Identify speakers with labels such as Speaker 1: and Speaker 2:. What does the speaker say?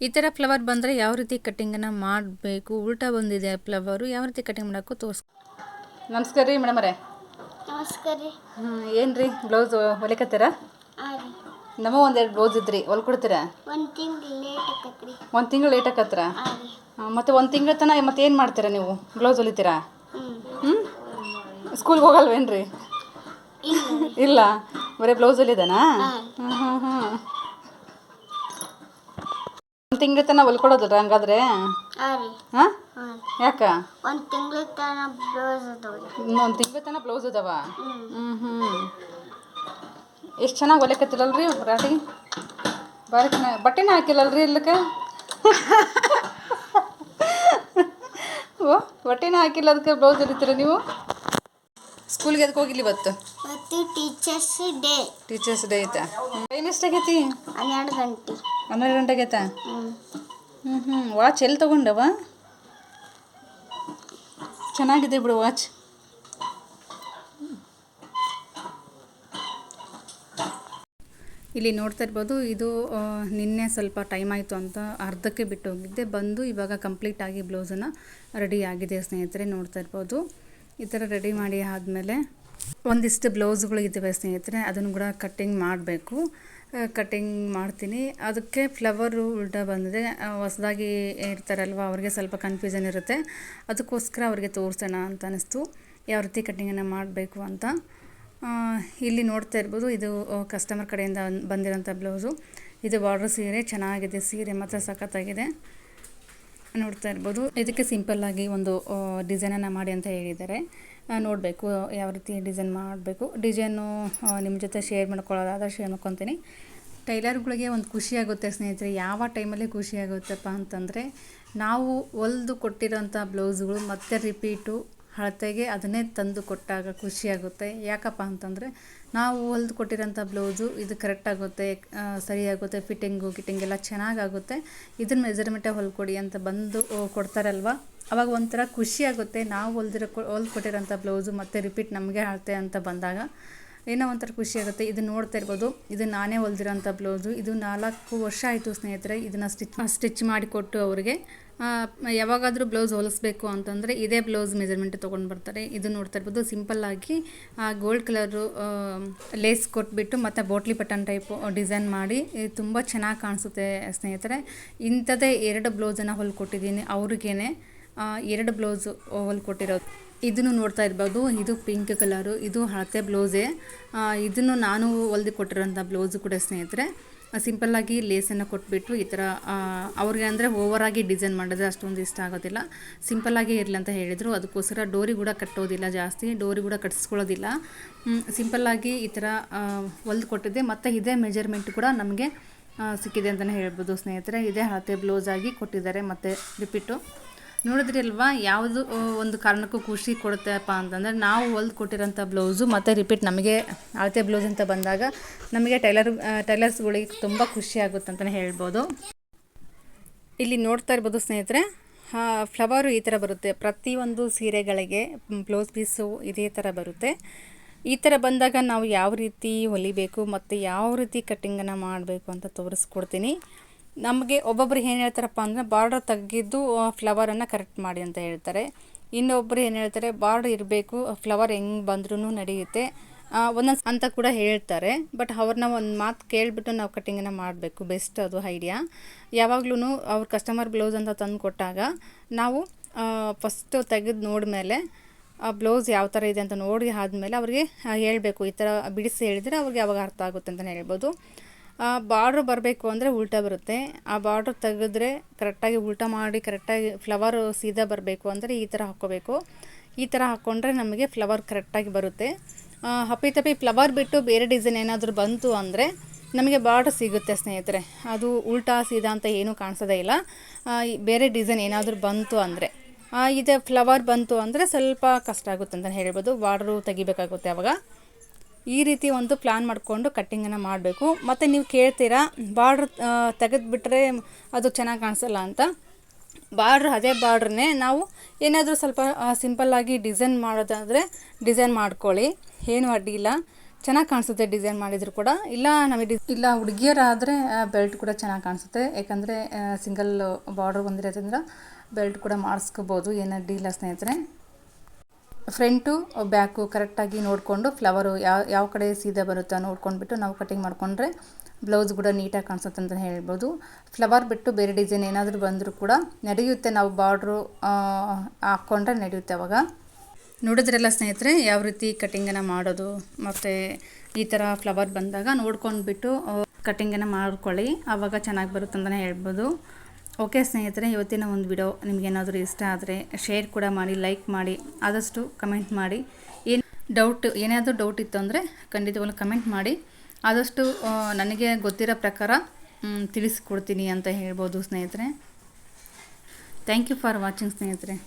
Speaker 1: ಈ ಥರ ಫ್ಲವರ್ ಬಂದರೆ ಯಾವ ರೀತಿ ಕಟ್ಟಿಂಗನ್ನು ಮಾಡಬೇಕು, ಉಲ್ಟಾ ಬಂದಿದೆ ಫ್ಲವರು, ಯಾವ ರೀತಿ ಕಟ್ಟಿಂಗ್ ಮಾಡೋಕ್ಕೂ ನಮಸ್ಕಾರ ರೀ ಮೇಡಮರೇ.
Speaker 2: ನಮಸ್ಕಾರ ರೀ.
Speaker 1: ಏನು ರೀ ಬ್ಲೌಸ್ ಹೊಲಿಕತ್ತೀರ? ನಮ್ಮ ಒಂದೆರಡು ಬ್ಲೌಸ್ ಇದ್ರಿ, ಹೊಲ್ಕೊಡ್ತೀರಾ? ಒಂದು ತಿಂಗಳು ಲೇಟ್ ಆಕತ್ರ. ಮತ್ತು ಒಂದು ತಿಂಗಳ ತನಕ ಮತ್ತೆ ಏನು ಮಾಡ್ತೀರಾ ನೀವು? ಬ್ಲೌಸ್ ಹೊಲಿತೀರಾ? ಸ್ಕೂಲ್ಗೆ ಹೋಗಲ್ವೇನು ರೀ? ಇಲ್ಲ, ಬರೀ ಬ್ಲೌಸ್ ಹೊಲಿದಾನಾ? ಒಂದು ತಿಂಗಳ ತನಕ ಹೊಲ್ಕೊಡೋದಿಲ್ಲ ಹಂಗಾದ್ರೆ? ಹಾಂ, ಯಾಕೆ?
Speaker 2: ಒಂದು ತಿಂಗಳ ತನಕ ಬ್ಲೌಸ್ ಅದಾವ.
Speaker 1: ಒಂದು ತಿಂಗಳ ತನಕ ಬ್ಲೌಸ್ ಅದಾವ? ಎಷ್ಟು ಚೆನ್ನಾಗಿ ಹೊಲಿಕತ್ತಿರಲ್ರಿ ರಾಟಿ, ಭಾರಿ ಚೆನ್ನಾಗಿ. ಬಟ್ಟೆನೇ ಹಾಕಿಲ್ಲಲ್ರಿ ಇಲ್ಲಕ್ಕೆ? ಓ, ಬಟ್ಟೆನೇ ಹಾಕಿಲ್ಲ, ಅದಕ್ಕೆ ಬ್ಲೌಸ್ ಹೊಲಿತೀರ ನೀವು? ಸ್ಕೂಲ್ಗೆ ಅದಕ್ಕೆ ಹೋಗಿಲ್ಲ ಇವತ್ತು?
Speaker 2: Teachers day.
Speaker 1: ಟೀಚರ್ಸ್ ಡೇ ಐತಾ? ಟೈಮ್ ಎಷ್ಟಾಗೈತಿ?
Speaker 2: 12 ಗಂಟೆ.
Speaker 1: 12 ಗಂಟೆಗೆ ಆಯ್ತಾ? ವಾಚ್ ಎಲ್ಲಿ ತೊಗೊಂಡವ? ಚೆನ್ನಾಗಿದೆ ಬಿಡು ವಾಚ್. ಇಲ್ಲಿ ನೋಡ್ತಾ ಇರ್ಬೋದು, ಇದು ನಿನ್ನೆ ಸ್ವಲ್ಪ ಟೈಮ್ ಆಯಿತು ಅಂತ ಅರ್ಧಕ್ಕೆ ಬಿಟ್ಟು ಹೋಗಿದ್ದೆ. ಬಂದು ಇವಾಗ ಕಂಪ್ಲೀಟಾಗಿ ಬ್ಲೌಸನ್ನು ರೆಡಿ ಆಗಿದೆ ಸ್ನೇಹಿತರೆ. ನೋಡ್ತಾ ಇರ್ಬೋದು, ಈ ಥರ ರೆಡಿ ಮಾಡಿ ಆದಮೇಲೆ ಒಂದಿಷ್ಟು ಬ್ಲೌಸ್ಗಳಿದ್ದಾವೆ ಸ್ನೇಹಿತರೆ, ಅದನ್ನು ಕೂಡ ಕಟ್ಟಿಂಗ್ ಮಾಡಬೇಕು. ಕಟ್ಟಿಂಗ್ ಮಾಡ್ತೀನಿ. ಅದಕ್ಕೆ ಫ್ಲವರು ಉಲ್ಟಾ ಬಂದಿದೆ. ಹೊಸದಾಗಿ ಇರ್ತಾರಲ್ವ, ಅವ್ರಿಗೆ ಸ್ವಲ್ಪ ಕನ್ಫ್ಯೂಷನ್ ಇರುತ್ತೆ. ಅದಕ್ಕೋಸ್ಕರ ಅವ್ರಿಗೆ ತೋರಿಸೋಣ ಅಂತ ಅನ್ನಿಸ್ತು, ಯಾವ ರೀತಿ ಕಟ್ಟಿಂಗನ್ನು ಮಾಡಬೇಕು ಅಂತ. ಇಲ್ಲಿ ನೋಡ್ತಾ ಇರ್ಬೋದು, ಇದು ಕಸ್ಟಮರ್ ಕಡೆಯಿಂದ ಬಂದಿರೋಂಥ ಬ್ಲೌಸು. ಇದು ಬಾರ್ಡರ್ ಸೀರೆ, ಚೆನ್ನಾಗಿದೆ ಸೀರೆ ಮಾತ್ರ, ಸಖತ್ತಾಗಿದೆ. ನೋಡ್ತಾ ಇರ್ಬೋದು, ಇದಕ್ಕೆ ಸಿಂಪಲ್ಲಾಗಿ ಒಂದು ಡಿಸೈನನ್ನು ಮಾಡಿ ಅಂತ ಹೇಳಿದ್ದಾರೆ. ನೋಡಬೇಕು ಯಾವ ರೀತಿ ಡಿಸೈನ್ ಮಾಡಬೇಕು. ಡಿಸೈನು ನಿಮ್ಮ ಜೊತೆ ಶೇರ್ ಮಾಡ್ಕೊಳ್ಳೋದಾದ್ರೆ ಶೇರ್ ಮಾಡ್ಕೊತೀನಿ. ಟೈಲರ್ಗಳಿಗೆ ಒಂದು ಖುಷಿಯಾಗುತ್ತೆ ಸ್ನೇಹಿತರೆ. ಯಾವ ಟೈಮಲ್ಲಿ ಖುಷಿಯಾಗುತ್ತಪ್ಪ ಅಂತಂದರೆ, ನಾವು ಹೊಲ್ದು ಕೊಟ್ಟಿರೋಂಥ ಬ್ಲೌಸ್ಗಳು ಮತ್ತೆ ರಿಪೀಟು ಅಳತೆಗೆ ಅದನ್ನೇ ತಂದು ಕೊಟ್ಟಾಗ ಖುಷಿಯಾಗುತ್ತೆ. ಯಾಕಪ್ಪ ಅಂತಂದರೆ, ನಾವು ಹೊಲ್ದು ಕೊಟ್ಟಿರೋಂಥ ಬ್ಲೌಸು ಇದು ಕರೆಕ್ಟಾಗುತ್ತೆ, ಸರಿಯಾಗುತ್ತೆ, ಫಿಟ್ಟಿಂಗು ಗಿಟ್ಟಿಂಗ್ ಎಲ್ಲ ಚೆನ್ನಾಗಾಗುತ್ತೆ, ಇದನ್ನು ಮೆಜರ್ಮೆಂಟೇ ಹೊಲ್ಕೊಡಿ ಅಂತ ಬಂದು ಕೊಡ್ತಾರಲ್ವ, ಅವಾಗ ಒಂಥರ ಖುಷಿಯಾಗುತ್ತೆ. ನಾವು ಹೊಲ್ದು ಕೊಟ್ಟಿರೋಂಥ ಬ್ಲೌಸು ಮತ್ತು ರಿಪೀಟ್ ನಮಗೆ ಅಳತೆ ಅಂತ ಬಂದಾಗ ಏನೋ ಒಂಥರ ಖುಷಿಯಾಗುತ್ತೆ. ಇದು ನೋಡ್ತಾ ಇರ್ಬೋದು, ಇದು ನಾನೇ ಹೊಲ್ದಿರೋಂಥ ಬ್ಲೌಸು. ಇದು 4 ವರ್ಷ ಆಯಿತು ಸ್ನೇಹಿತರೆ ಇದನ್ನು ಸ್ಟಿಚ್ ಮಾಡಿಕೊಟ್ಟು ಅವರಿಗೆ. ಯಾವಾಗಾದರೂ ಬ್ಲೌಸ್ ಹೊಲಿಸ್ಬೇಕು ಅಂತಂದರೆ ಇದೇ ಬ್ಲೌಸ್ ಮೆಜರ್ಮೆಂಟ್ ತೊಗೊಂಡು ಬರ್ತಾರೆ. ಇದು ನೋಡ್ತಾ ಇರ್ಬೋದು, ಸಿಂಪಲ್ಲಾಗಿ ಗೋಲ್ಡ್ ಕಲರು ಲೇಸ್ ಕೊಟ್ಬಿಟ್ಟು ಮತ್ತು ಬೋಟ್ಲಿ ಬಟನ್ ಟೈಪು ಡಿಸೈನ್ ಮಾಡಿ ತುಂಬ ಚೆನ್ನಾಗಿ ಕಾಣಿಸುತ್ತೆ ಸ್ನೇಹಿತರೆ. ಇಂಥದ್ದೇ 2 ಬ್ಲೌಸನ್ನು ಹೊಲ್ಕೊಟ್ಟಿದ್ದೀನಿ ಅವ್ರಿಗೇನೆ. 2 ಬ್ಲೌಸು ಹೊಲ್ಕೊಟ್ಟಿರೋದು. ಇದನ್ನು ನೋಡ್ತಾ ಇರ್ಬೋದು, ಇದು ಪಿಂಕ್ ಕಲರು, ಇದು ಹಳತೆ ಬ್ಲೌಸೇ. ಇದನ್ನು ನಾನು ಹೊಲ್ದು ಕೊಟ್ಟಿರೋಂಥ ಬ್ಲೌಸು ಕೂಡ ಸ್ನೇಹಿತರೆ. ಸಿಂಪಲ್ಲಾಗಿ ಲೇಸನ್ನು ಕೊಟ್ಬಿಟ್ಟು ಈ ಥರ ಅವ್ರಿಗೆ ಅಂದರೆ ಓವರಾಗಿ ಡಿಸೈನ್ ಮಾಡಿದ್ರೆ ಅಷ್ಟೊಂದು ಇಷ್ಟ ಆಗೋದಿಲ್ಲ, ಸಿಂಪಲ್ಲಾಗಿ ಇರಲಿ ಅಂತ ಹೇಳಿದರು. ಅದಕ್ಕೋಸ್ಕರ ಡೋರಿ ಕೂಡ ಕಟ್ಟೋದಿಲ್ಲ, ಜಾಸ್ತಿ ಡೋರಿ ಕೂಡ ಕಟ್ಟಿಸ್ಕೊಳ್ಳೋದಿಲ್ಲ. ಸಿಂಪಲ್ಲಾಗಿ ಈ ಥರ ಹೊಲ್ದು ಕೊಟ್ಟಿದ್ದೆ. ಮತ್ತು ಇದೇ ಮೆಜರ್ಮೆಂಟ್ ಕೂಡ ನಮಗೆ ಸಿಕ್ಕಿದೆ ಅಂತಲೇ ಹೇಳ್ಬೋದು ಸ್ನೇಹಿತರೆ. ಇದೇ ಹಳತೆ ಬ್ಲೌಸ್ ಆಗಿ ಕೊಟ್ಟಿದ್ದಾರೆ. ಮತ್ತು ರಿಪೀಟು ನೋಡಿದ್ರಿ ಅಲ್ವಾ, ಯಾವುದು ಒಂದು ಕಾರಣಕ್ಕೂ ಖುಷಿ ಕೊಡುತ್ತೆಪ್ಪ ಅಂತಂದರೆ, ನಾವು ಹೊಲ್ದು ಕೊಟ್ಟಿರೋಂಥ ಬ್ಲೌಸು ಮತ್ತು ರಿಪೀಟ್ ನಮಗೆ ಅಳತೆ ಬ್ಲೌಸ್ ಅಂತ ಬಂದಾಗ ನಮಗೆ ಟೈಲರ್ಸ್ಗಳಿಗೆ ತುಂಬ ಖುಷಿ ಆಗುತ್ತೆ ಅಂತಲೇ ಹೇಳ್ಬೋದು. ಇಲ್ಲಿ ನೋಡ್ತಾ ಇರ್ಬೋದು ಸ್ನೇಹಿತರೆ, ಫ್ಲವರು ಈ ಥರ ಬರುತ್ತೆ. ಪ್ರತಿಯೊಂದು ಸೀರೆಗಳಿಗೆ ಬ್ಲೌಸ್ ಪೀಸು ಇದೇ ಥರ ಬರುತ್ತೆ. ಈ ಥರ ಬಂದಾಗ ನಾವು ಯಾವ ರೀತಿ ಹೊಲಿಬೇಕು ಮತ್ತು ಯಾವ ರೀತಿ ಕಟ್ಟಿಂಗನ್ನು ಮಾಡಬೇಕು ಅಂತ ತೋರಿಸ್ಕೊಡ್ತೀನಿ. ನಮಗೆ ಒಬ್ಬೊಬ್ರು ಏನು ಹೇಳ್ತಾರಪ್ಪ ಅಂದರೆ, ಬಾರ್ಡರ್ ತೆಗೆದು ಫ್ಲವರನ್ನು ಕರೆಕ್ಟ್ ಮಾಡಿ ಅಂತ ಹೇಳ್ತಾರೆ. ಇನ್ನೊಬ್ಬರು ಏನು ಹೇಳ್ತಾರೆ, ಬಾರ್ಡರ್ ಇರಬೇಕು, ಫ್ಲವರ್ ಹೆಂಗೆ ಬಂದ್ರೂ ನಡೆಯುತ್ತೆ ಒಂದೊಂದು ಅಂತ ಕೂಡ ಹೇಳ್ತಾರೆ. ಬಟ್ ಅವ್ರನ್ನ ಒಂದು ಮಾತು ಕೇಳಿಬಿಟ್ಟು ನಾವು ಕಟ್ಟಿಂಗನ್ನು ಮಾಡಬೇಕು, ಬೆಸ್ಟ್ ಅದು ಐಡಿಯಾ. ಯಾವಾಗ್ಲೂ ಅವ್ರ ಕಸ್ಟಮರ್ ಬ್ಲೌಸ್ ಅಂತ ತಂದು ಕೊಟ್ಟಾಗ ನಾವು ಫಸ್ಟು ತೆಗೆದು ನೋಡಿದ್ಮೇಲೆ ಬ್ಲೌಸ್ ಯಾವ ಥರ ಇದೆ ಅಂತ ನೋಡಿ ಆದಮೇಲೆ ಅವ್ರಿಗೆ ಹೇಳಬೇಕು. ಈ ಥರ ಬಿಡಿಸಿ ಹೇಳಿದರೆ ಅವ್ರಿಗೆ ಅವಾಗ ಅರ್ಥ ಆಗುತ್ತೆ ಅಂತಲೇ ಹೇಳ್ಬೋದು. ಬಾರ್ಡ್ರ್ ಬರಬೇಕು ಅಂದರೆ ಉಲ್ಟಾ ಬರುತ್ತೆ. ಆ ಬಾರ್ಡ್ರ್ ತೆಗೆದ್ರೆ ಕರೆಕ್ಟಾಗಿ ಉಲ್ಟಾ ಮಾಡಿ ಕರೆಕ್ಟಾಗಿ ಫ್ಲವರು ಸೀದಾ ಬರಬೇಕು ಅಂದರೆ ಈ ಥರ ಹಾಕ್ಕೋಬೇಕು. ಈ ಥರ ಹಾಕ್ಕೊಂಡ್ರೆ ನಮಗೆ ಫ್ಲವರ್ ಕರೆಕ್ಟಾಗಿ ಬರುತ್ತೆ. ಅಪ್ಪಿತಪ್ಪಿ ಫ್ಲವರ್ ಬಿಟ್ಟು ಬೇರೆ ಡಿಸೈನ್ ಏನಾದರೂ ಬಂತು ಅಂದರೆ ನಮಗೆ ಬಾರ್ಡ್ರ್ ಸಿಗುತ್ತೆ ಸ್ನೇಹಿತರೆ. ಅದು ಉಲ್ಟಾ ಸೀದಾ ಅಂತ ಏನೂ ಕಾಣಿಸೋದೇ ಇಲ್ಲ. ಬೇರೆ ಡಿಸೈನ್ ಏನಾದರೂ ಬಂತು ಅಂದರೆ, ಇದೆ ಫ್ಲವರ್ ಬಂತು ಅಂದರೆ ಸ್ವಲ್ಪ ಕಷ್ಟ ಆಗುತ್ತೆ ಅಂತ ಹೇಳ್ಬೋದು. ಬಾರ್ಡ್ರು ತೆಗಿಬೇಕಾಗುತ್ತೆ ಆವಾಗ. ಈ ರೀತಿ ಒಂದು ಪ್ಲ್ಯಾನ್ ಮಾಡಿಕೊಂಡು ಕಟ್ಟಿಂಗನ್ನು ಮಾಡಬೇಕು. ಮತ್ತು ನೀವು ಕೇಳ್ತೀರಾ, ಬಾರ್ಡ್ರ್ ತೆಗೆದುಬಿಟ್ರೆ ಅದು ಚೆನ್ನಾಗಿ ಕಾಣಿಸಲ್ಲ ಅಂತ. ಅದೇ ಬಾರ್ಡ್ರನ್ನೇ ನಾವು ಏನಾದರೂ ಸ್ವಲ್ಪ ಸಿಂಪಲ್ಲಾಗಿ ಡಿಸೈನ್ ಮಾಡೋದಾದರೆ ಡಿಸೈನ್ ಮಾಡ್ಕೊಳ್ಳಿ, ಏನೂ ಅಡ್ಡಿ ಇಲ್ಲ. ಚೆನ್ನಾಗಿ ಕಾಣಿಸುತ್ತೆ ಡಿಸೈನ್ ಮಾಡಿದರೂ ಕೂಡ. ಇಲ್ಲ ನಮಗೆ ಇಲ್ಲ ಹುಡುಗಿಯರಾದರೆ ಬೆಲ್ಟ್ ಕೂಡ ಚೆನ್ನಾಗಿ ಕಾಣಿಸುತ್ತೆ, ಯಾಕಂದರೆ ಸಿಂಗಲ್ ಬಾರ್ಡರ್ ಬಂದಿರೋದ್ರಿಂದ ಬೆಲ್ಟ್ ಕೂಡ ಮಾಡಿಸ್ಕೋಬೋದು, ಏನು ಅಡ್ಡಿಲ್ಲ ಸ್ನೇಹಿತರೆ. ಫ್ರಂಟು ಬ್ಯಾಕು ಕರೆಕ್ಟಾಗಿ ನೋಡಿಕೊಂಡು ಫ್ಲವರು ಯಾವ ಕಡೆ ಸೀದಾ ಬರುತ್ತೋ ನೋಡ್ಕೊಂಡ್ಬಿಟ್ಟು ನಾವು ಕಟಿಂಗ್ ಮಾಡಿಕೊಂಡ್ರೆ ಬ್ಲೌಸ್ ಕೂಡ ನೀಟಾಗಿ ಕಾಣಿಸುತ್ತೆ ಅಂತ ಹೇಳ್ಬೋದು. ಫ್ಲವರ್ ಬಿಟ್ಟು ಬೇರೆ ಡಿಸೈನ್ ಏನಾದರೂ ಬಂದರೂ ಕೂಡ ನಡೆಯುತ್ತೆ, ನಾವು ಬಾರ್ಡ್ರು ಹಾಕ್ಕೊಂಡ್ರೆ ನಡೆಯುತ್ತೆ. ಅವಾಗ ನೋಡಿದ್ರೆಲ್ಲ ಸ್ನೇಹಿತರೆ ಯಾವ ರೀತಿ ಕಟಿಂಗನ್ನು ಮಾಡೋದು, ಮತ್ತು ಈ ಥರ ಫ್ಲವರ್ ಬಂದಾಗ ನೋಡ್ಕೊಂಡ್ಬಿಟ್ಟು ಕಟಿಂಗನ್ನು ಮಾಡ್ಕೊಳ್ಳಿ, ಆವಾಗ ಚೆನ್ನಾಗಿ ಬರುತ್ತೆ ಅಂತಲೇ ಹೇಳ್ಬೋದು. ಓಕೆ ಸ್ನೇಹಿತರೆ, ಇವತ್ತಿನ ಒಂದು ವಿಡಿಯೋ ನಿಮಗೇನಾದರೂ ಇಷ್ಟ ಆದರೆ ಶೇರ್ ಕೂಡ ಮಾಡಿ, ಲೈಕ್ ಮಾಡಿ, ಆದಷ್ಟು ಕಮೆಂಟ್ ಮಾಡಿ. ಏನಾದರೂ ಡೌಟ್ ಇತ್ತು ಅಂದರೆ ಖಂಡಿತವಾಗ್ಲೂ ಕಮೆಂಟ್ ಮಾಡಿ, ಆದಷ್ಟು ನನಗೆ ಗೊತ್ತಿರೋ ಪ್ರಕಾರ ತಿಳಿಸ್ಕೊಡ್ತೀನಿ ಅಂತ ಹೇಳ್ಬೋದು ಸ್ನೇಹಿತರೆ. ಥ್ಯಾಂಕ್ ಯು ಫಾರ್ ವಾಚಿಂಗ್ ಸ್ನೇಹಿತರೆ.